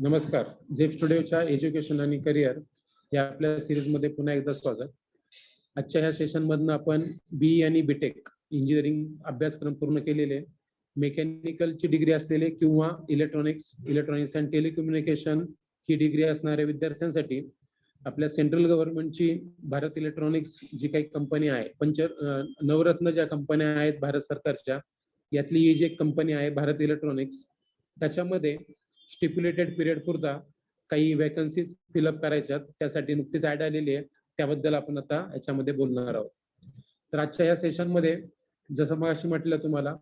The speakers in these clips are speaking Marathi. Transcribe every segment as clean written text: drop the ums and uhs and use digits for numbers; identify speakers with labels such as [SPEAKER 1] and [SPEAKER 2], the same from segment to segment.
[SPEAKER 1] नमस्कार. झेप स्टुडिओच्या एज्युकेशन आणि करिअर या आपल्या सिरीजमध्ये पुन्हा एकदा स्वागत. आजच्या ह्या सेशनमधनं आपण BE आणि BTech इंजिनिअरिंग अभ्यासक्रम पूर्ण केलेले, मेकॅनिकलची डिग्री असलेले किंवा electronics and telecommunication he degree असणाऱ्या विद्यार्थ्यांसाठी आपल्या सेंट्रल गव्हर्नमेंटची भारत इलेक्ट्रॉनिक्स जी काही कंपनी आहे, नवरत्न ज्या कंपन्या आहेत भारत सरकारच्या, यातली ही जी एक कंपनी आहे भारत इलेक्ट्रॉनिक्स, त्याच्यामध्ये स्टिप्युलेटेड पिरियड पुरता काही वॅकन्सीज फिलअप करायच्यात. त्यासाठी नुकतीच ऍड आलेली आहे, त्याबद्दल आपण आता याच्यामध्ये बोलणार आहोत. तर आजच्या या सेशनमध्ये जसं मग अशी म्हटलं तुम्हाला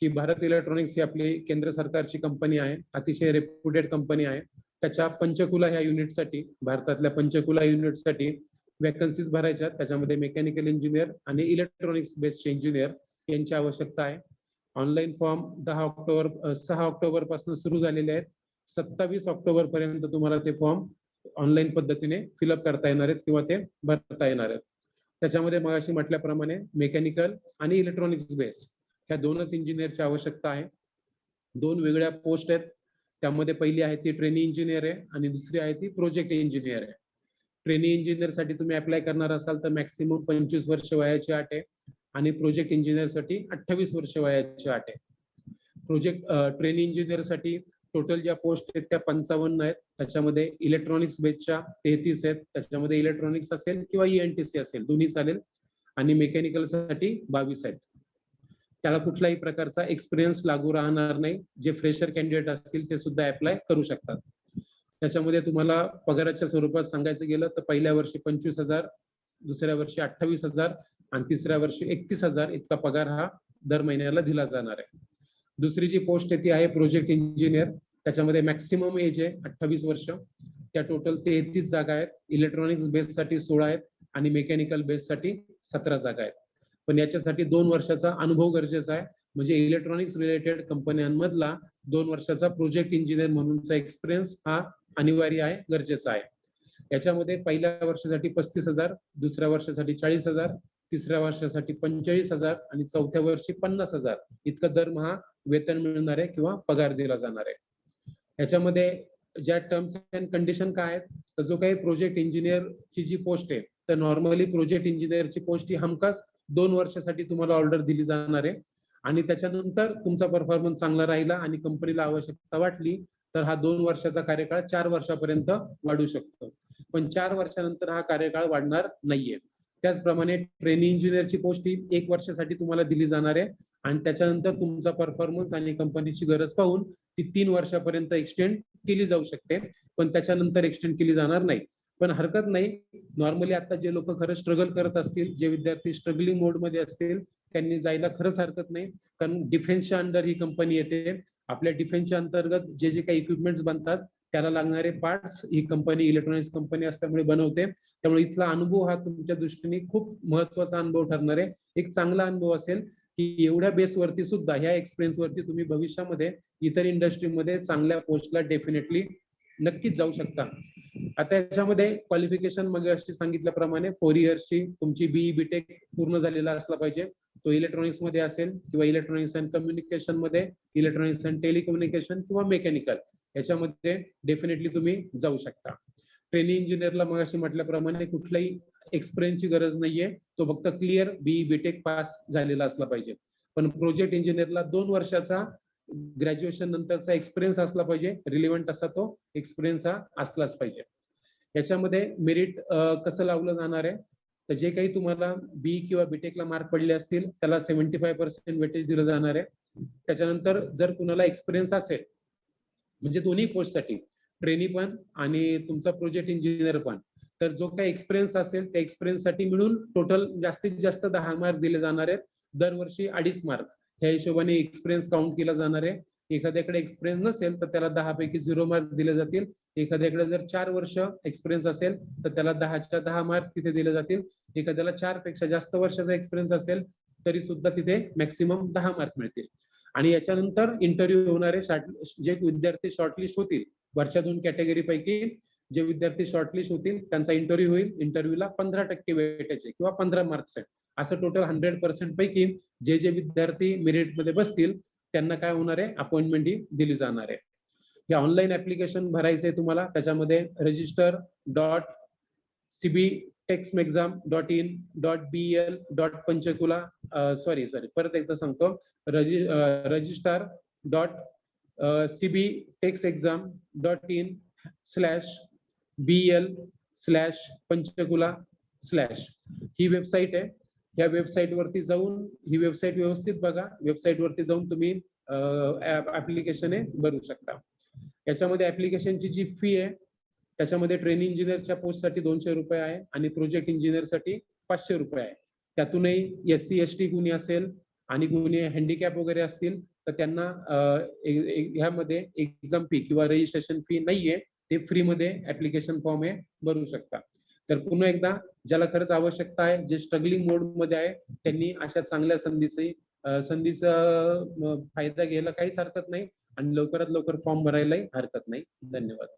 [SPEAKER 1] की भारत इलेक्ट्रॉनिक्स ही आपली केंद्र सरकारची कंपनी आहे, अतिशय रेप्युटेड कंपनी आहे. त्याच्या पंचकुला ह्या युनिटसाठी, भारतातल्या पंचकुला युनिटसाठी वॅकन्सीज भरायच्यात. त्याच्यामध्ये मेकॅनिकल इंजिनियर आणि इलेक्ट्रॉनिक्स बेस्ड इंजिनियर यांची आवश्यकता आहे. ऑनलाईन फॉर्म 6 ऑक्टोबर पासून सुरू झालेले आहेत. 27 ऑक्टोबर पर्यंत तुम्हाला ते फॉर्म ऑनलाईन पद्धतीने फिलअप करता येणार आहेत किंवा ते भरता येणार आहेत. त्याच्यामध्ये मग अशी म्हटल्याप्रमाणे मेकॅनिकल आणि इलेक्ट्रॉनिक्स बेस ह्या दोनच इंजिनियरची आवश्यकता आहे. दोन वेगळ्या पोस्ट आहेत. त्यामध्ये पहिली आहे ती ट्रेनी इंजिनियर आहे आणि दुसरी आहे ती प्रोजेक्ट इंजिनियर आहे. ट्रेनी इंजिनियर साठी तुम्ही अप्लाय करणार असाल तर मॅक्सिमम 25 वर्ष वयाची अट आहे आणि प्रोजेक्ट इंजिनियर साठी 28 वर्ष वयाची अट आहे. ट्रेनी इंजिनियर साठी टोटल ज्या पोस्ट आहेत त्या 55 आहेत. त्याच्यामध्ये इलेक्ट्रॉनिक्स बेसच्या 33 आहेत. त्याच्यामध्ये इलेक्ट्रॉनिक्स असेल किंवा ENTC असेल दोन्ही चालेल. आणि मेकॅनिकल साठी 22 आहेत. त्याला कुठल्याही प्रकारचा एक्सपिरियन्स लागू राहणार नाही. जे फ्रेशर कॅन्डिडेट असतील ते सुद्धा अप्लाय करू शकतात. त्याच्यामध्ये तुम्हाला पगाराच्या स्वरूपात सांगायचं गेलं तर पहिल्या वर्षी 25,000, दुसऱ्या वर्षी 28,000 आणि तिसऱ्या वर्षी 31,000 इतका पगार हा दर महिन्याला दिला जाणार आहे. दुसरी जी पोस्ट आहे ती आहे प्रोजेक्ट इंजिनियर. त्याच्यामध्ये मॅक्सिमम एज आहे 28 वर्ष. त्या टोटल 33 जागा आहेत. इलेक्ट्रॉनिक्स बेससाठी 16 आहेत आणि मेकॅनिकल बेससाठी 17 जागा आहेत. पण याच्यासाठी 2 वर्षाचा अनुभव गरजेचा आहे. म्हणजे इलेक्ट्रॉनिक्स रिलेटेड कंपन्यांमधला 2 वर्षाचा प्रोजेक्ट इंजिनियर म्हणूनचा एक्सपिरियन्स हा अनिवार्य आहे, गरजेचा आहे. याच्यामध्ये पहिल्या वर्षासाठी 35,000, दुसऱ्या वर्षासाठी 40,000, तिसऱ्या वर्षासाठी 45,000 आणि चौथ्या वर्षी 50,000 इतकं दरमहा वेतन मिळणार आहे किंवा पगार दिला जाणार आहे. याच्यामध्ये ज्या टर्म्स अँड कंडिशन काय आहेत, तर जो काही प्रोजेक्ट इंजिनियरची जी पोस्ट आहे, तर नॉर्मली प्रोजेक्ट इंजिनियरची पोस्ट ही हमखास 2 वर्षासाठी तुम्हाला ऑर्डर दिली जाणार आहे आणि त्याच्यानंतर तुमचा परफॉर्मन्स चांगला राहिला आणि कंपनीला आवश्यकता वाटली तर हा 2 वर्षाचा कार्यकाळ 4 वर्षापर्यंत वाढू शकतो. पण 4 वर्षानंतर हा कार्यकाळ वाढणार नाहीये. त्याचप्रमाणे ट्रेनिंग इंजिनियरची पोस्ट ही 1 वर्षासाठी तुम्हाला दिली जाणार आहे आणि त्याच्यानंतर तुमचा परफॉर्मन्स आणि कंपनीची गरज पाहून ती 3 वर्षापर्यंत एक्सटेंड केली जाऊ शकते, पण त्याच्यानंतर एक्सटेंड केली जाणार नाही. पण हरकत नाही, नॉर्मली आता जे लोक खरं स्ट्रगल करत असतील, जे विद्यार्थी स्ट्रगलिंग मोड मध्ये असतील, त्यांनी जायला खरंच हरकत नाही. कारण डिफेन्सच्या अंडर ही कंपनी येते. आपल्या डिफेन्सच्या अंतर्गत जे जे काही इक्विपमेंट्स बनतात त्याला लागणारे पार्ट्स ही कंपनी इलेक्ट्रॉनिक्स कंपनी असल्यामुळे बनवते. त्यामुळे इथला अनुभव हा तुमच्या दृष्टीने खूप महत्वाचा अनुभव ठरणार आहे. एक चांगला अनुभव असेल की एवढ्या बेसवरती सुद्धा, ह्या एक्सपिरियन्स वरती तुम्ही भविष्यामध्ये इतर इंडस्ट्रीमध्ये चांगल्या पोस्टला डेफिनेटली नक्कीच जाऊ शकता. आता याच्यामध्ये क्वालिफिकेशन मग अशी सांगितल्याप्रमाणे 4 इयर्सची तुमची BE BTech पूर्ण झालेला असला पाहिजे. तो इलेक्ट्रॉनिक्स मध्ये असेल किंवा इलेक्ट्रॉनिक्स अँड कम्युनिकेशन मध्ये, इलेक्ट्रॉनिक्स अँड टेलिकम्युनिकेशन किंवा मेकॅनिकल, याच्यामध्ये डेफिनेटली तुम्ही जाऊ शकता. ट्रेनिंग इंजिनियरला मग अशी म्हटल्याप्रमाणे कुठल्याही एक्सपिरियन्सची गरज नाहीये. तो फक्त क्लिअर BE BTech पास झालेला असला पाहिजे. पण प्रोजेक्ट इंजिनियरला 2 वर्षाचा ग्रॅज्युएशन नंतरचा एक्सपिरियन्स असला पाहिजे. रिलेव्हंट असा तो एक्सपिरियन्स हा असलाच पाहिजे. याच्यामध्ये मेरिट कसं लावलं जाणार आहे, तर जे काही तुम्हाला BE किंवा BTechला मार्क पडले असतील त्याला 75% वेटेज दिलं जाणार आहे. त्याच्यानंतर जर कुणाला एक्सपिरियन्स असेल, म्हणजे दोन्ही पोस्टसाठी, ट्रेनी पण आणि तुमचा प्रोजेक्ट इंजिनियर पण, तर जो काही एक्सपिरियन्स असेल त्या एक्सपिरियन्ससाठी मिळून टोटल जास्तीत जास्त 10 मार्क दिले जाणार आहेत. दरवर्षी 2.5 मार्क ह्या हिशोबाने एक्सपिरियन्स काउंट केला जाणार आहे. एखाद्याकडे एक्सपिरियन्स नसेल तर त्याला 10 पैकी 0 मार्क दिले जातील. एखाद्याकडे जर 4 वर्ष एक्सपिरियन्स असेल तर त्याला 10च्या 10 मार्क तिथे दिले जातील. एखाद्याला 4 पेक्षा जास्त वर्षाचा एक्सपिरियन्स असेल तरी सुद्धा तिथे मॅक्सिमम 10 मार्क मिळतील. आणि याच्यानंतर इंटरव्ह्यू होणारे जे विद्यार्थी शॉर्टलिस्ट होतील, वरच्या 2 कॅटेगरी पैकी जे विद्यार्थी शॉर्टलिस्ट होतील त्यांचा इंटरव्ह्यू होईल. इंटरव्ह्यूला 15% वेटेज आहे किंवा 15 मार्क्स आहे. असं टोटल 100% पैकी जे जे विद्यार्थी मेरिट मध्ये बसतील त्यांना काय होणार आहे, अपॉइंटमेंट ही दिली जाणार आहे. हे ऑनलाईन ऍप्लिकेशन भरायचंय तुम्हाला. त्याच्यामध्ये register.cbtexmexam.in.bel.panchakula सॉरी परत एकदा सांगतो, register.cbtexexam.in/bl/panchakula/ ही वेबसाईट आहे. या वेबसाईट वरती जाऊन ही वेबसाईट व्यवस्थित बघा. वेबसाईट वरती जाऊन तुम्ही ऍप्लिकेशन भरू शकता. याच्यामध्ये ऍप्लिकेशनची जी फी आहे त्याच्यामध्ये ट्रेनिंग इंजिनियरच्या पोस्टसाठी 200 रुपये आहे आणि प्रोजेक्ट इंजिनियरसाठी 500 रुपये आहे. त्यातूनही SC ST कुणी असेल आणि कुणी हँडिकॅप वगैरे असतील तर त्यांना ह्यामध्ये एक्झाम फी किंवा रजिस्ट्रेशन फी नाहीये. ते फ्रीमध्ये ऍप्लिकेशन फॉर्म भरू शकता. तर पुन्हा एकदा ज्याला खरंच आवश्यकता आहे, जे स्ट्रगलिंग मोड मध्ये आहे, त्यांनी अशा चांगल्या संधीचा फायदा घ्यायला काहीच हरकत नाही आणि लवकरात लवकर फॉर्म भरायलाही हरकत नाही. धन्यवाद.